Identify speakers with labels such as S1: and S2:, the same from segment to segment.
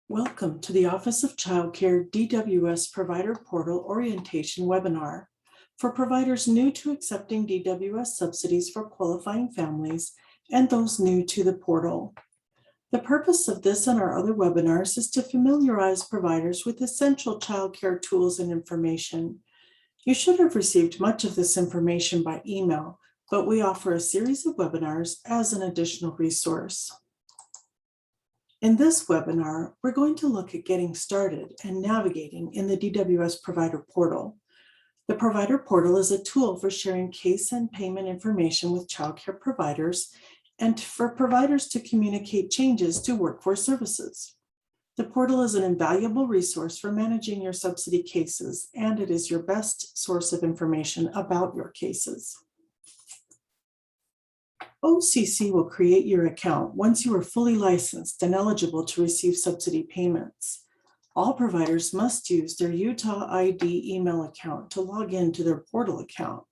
S1: Welcome to the Office of Child Care DWS Provider Portal Orientation webinar for providers new to accepting DWS subsidies for qualifying families and those new to the portal. The purpose of this and our other webinars is to familiarize providers with essential child care tools and information. You should have received much of this information by email, but we offer a series of webinars as an additional resource. In this webinar, we're going to look at getting started and navigating in the DWS Provider Portal. The Provider Portal is a tool for sharing case and payment information with childcare providers and for providers to communicate changes to workforce services. The portal is an invaluable resource for managing your subsidy cases, and it is your best source of information about your cases. OCC will create your account once you are fully licensed and eligible to receive subsidy payments. All providers must use their Utah ID email account to log into their portal account.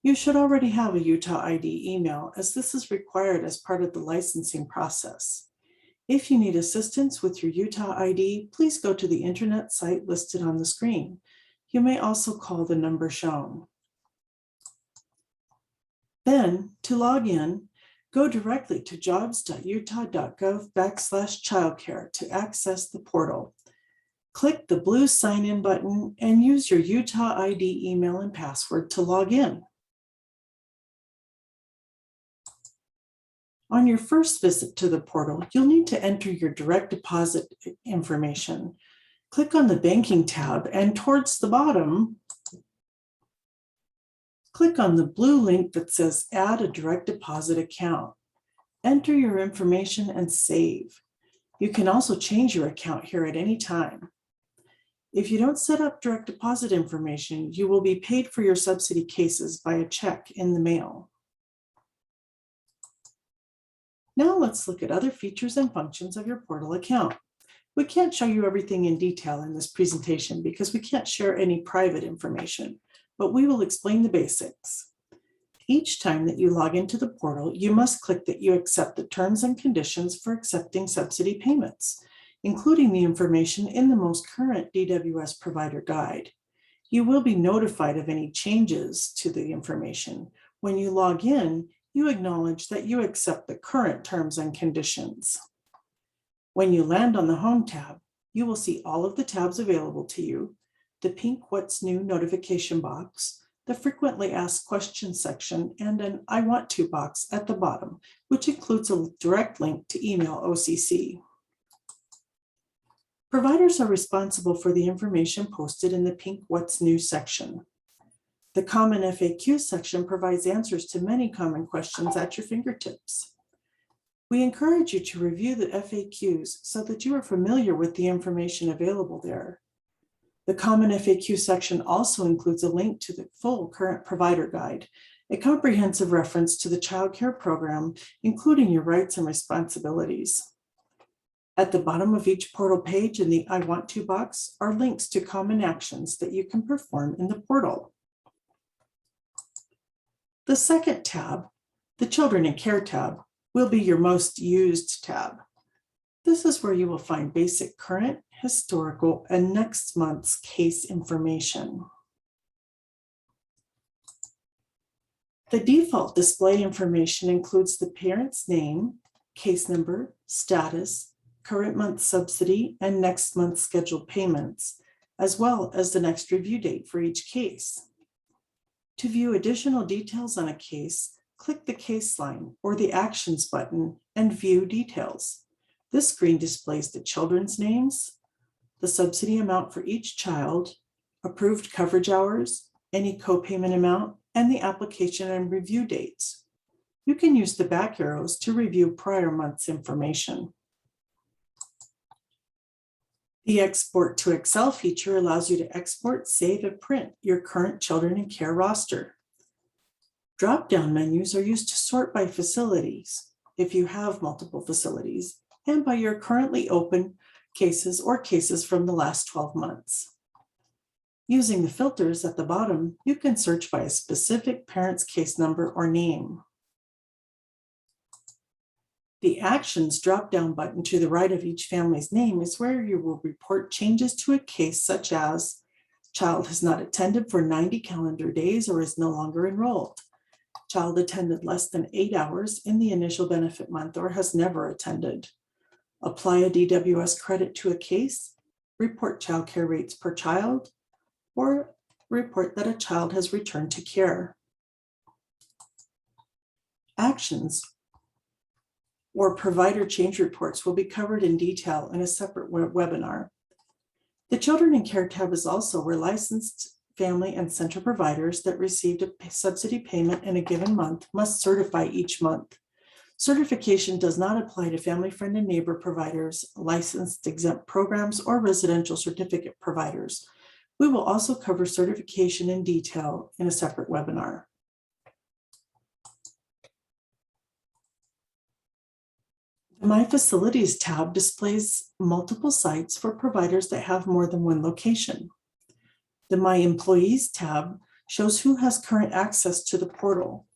S1: You should already have a Utah ID email, as this is required as part of the licensing process. If you need assistance with your Utah ID, please go to the internet site listed on the screen. You may also call the number shown. Then, to log in, go directly to jobs.utah.gov/childcare to access the portal. Click the blue Sign In button and use your Utah ID email and password to log in. On your first visit to the portal, you'll need to enter your direct deposit information. Click on the Banking tab, and towards the bottom, click on the blue link that says Add a Direct Deposit Account. Enter your information and save. You can also change your account here at any time. If you don't set up direct deposit information, you will be paid for your subsidy cases by a check in the mail. Now let's look at other features and functions of your portal account. We can't show you everything in detail in this presentation because we can't share any private information, but we will explain the basics. Each time that you log into the portal, you must click that you accept the terms and conditions for accepting subsidy payments, including the information in the most current DWS provider guide. You will be notified of any changes to the information. When you log in, you acknowledge that you accept the current terms and conditions. When you land on the Home tab, you will see all of the tabs available to you, the pink What's New notification box, the frequently asked questions section, and an I want to box at the bottom, which includes a direct link to email OCC. Providers are responsible for the information posted in the pink What's New section. The Common FAQ section provides answers to many common questions at your fingertips. We encourage you to review the FAQs so that you are familiar with the information available there. The Common FAQ section also includes a link to the full current provider guide, a comprehensive reference to the child care program, including your rights and responsibilities. At the bottom of each portal page in the I want to box are links to common actions that you can perform in the portal. The second tab, the Children in Care tab, will be your most used tab. This is where you will find basic current, historical, and next month's case information. The default display information includes the parent's name, case number, status, current month subsidy, and next month's scheduled payments, as well as the next review date for each case. To view additional details on a case, click the case line or the Actions button and view details. This screen displays the children's names, the subsidy amount for each child, approved coverage hours, any copayment amount, and the application and review dates. You can use the back arrows to review prior month's information. The Export to Excel feature allows you to export, save, and print your current Children in Care roster. Drop-down menus are used to sort by facilities, if you have multiple facilities, and by your currently open cases or cases from the last 12 months. Using the filters at the bottom, you can search by a specific parent's case number or name. The Actions drop-down button to the right of each family's name is where you will report changes to a case such as child has not attended for 90 calendar days or is no longer enrolled. Child attended less than 8 hours in the initial benefit month or has never attended. Apply a DWS credit to a case, report child care rates per child, or report that a child has returned to care. Actions or provider change reports will be covered in detail in a separate webinar. The Children in Care tab is also where licensed family and center providers that received a subsidy payment in a given month must certify each month. Certification does not apply to family, friend, and neighbor providers, licensed exempt programs, or residential certificate providers. We will also cover certification in detail in a separate webinar. The My Facilities tab displays multiple sites for providers that have more than one location. The My Employees tab shows who has current access to the portal.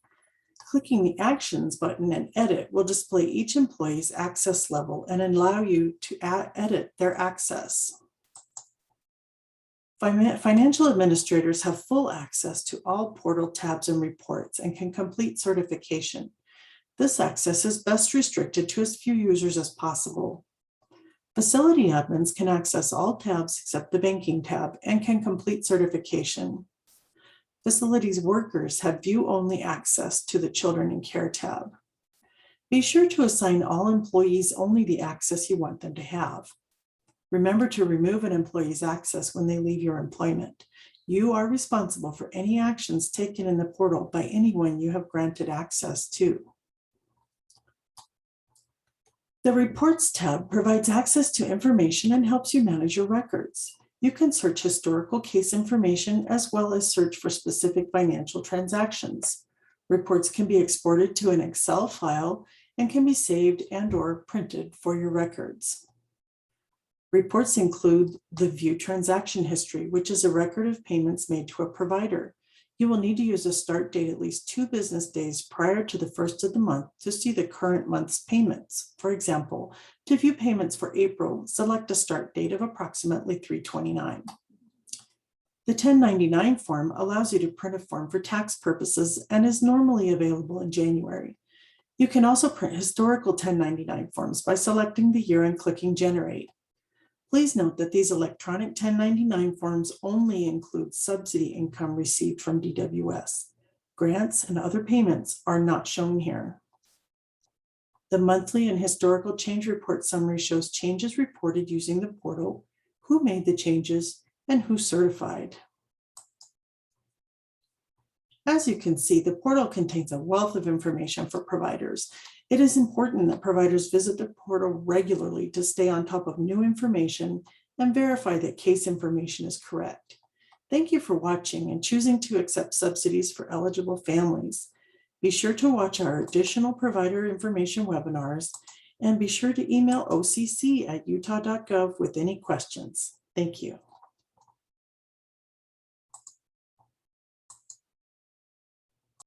S1: Clicking the Actions button and Edit will display each employee's access level and allow you to edit their access. Financial administrators have full access to all portal tabs and reports and can complete certification. This access is best restricted to as few users as possible. Facility admins can access all tabs except the banking tab and can complete certification. Facilities workers have view-only access to the Children in Care tab. Be sure to assign all employees only the access you want them to have. Remember to remove an employee's access when they leave your employment. You are responsible for any actions taken in the portal by anyone you have granted access to. The Reports tab provides access to information and helps you manage your records. You can search historical case information as well as search for specific financial transactions. Reports can be exported to an Excel file and can be saved and/or printed for your records. Reports include the View Transaction History, which is a record of payments made to a provider. You will need to use a start date at least 2 business days prior to the first of the month to see the current month's payments. For example, to view payments for April, select a start date of approximately 3/29. The 1099 form allows you to print a form for tax purposes and is normally available in January. You can also print historical 1099 forms by selecting the year and clicking Generate. Please note that these electronic 1099 forms only include subsidy income received from DWS. Grants and other payments are not shown here. The monthly and historical change report summary shows changes reported using the portal, who made the changes, and who certified. As you can see, the portal contains a wealth of information for providers. It is important that providers visit the portal regularly to stay on top of new information and verify that case information is correct. Thank you for watching and choosing to accept subsidies for eligible families. Be sure to watch our additional provider information webinars and be sure to email occ@utah.gov with any questions. Thank you.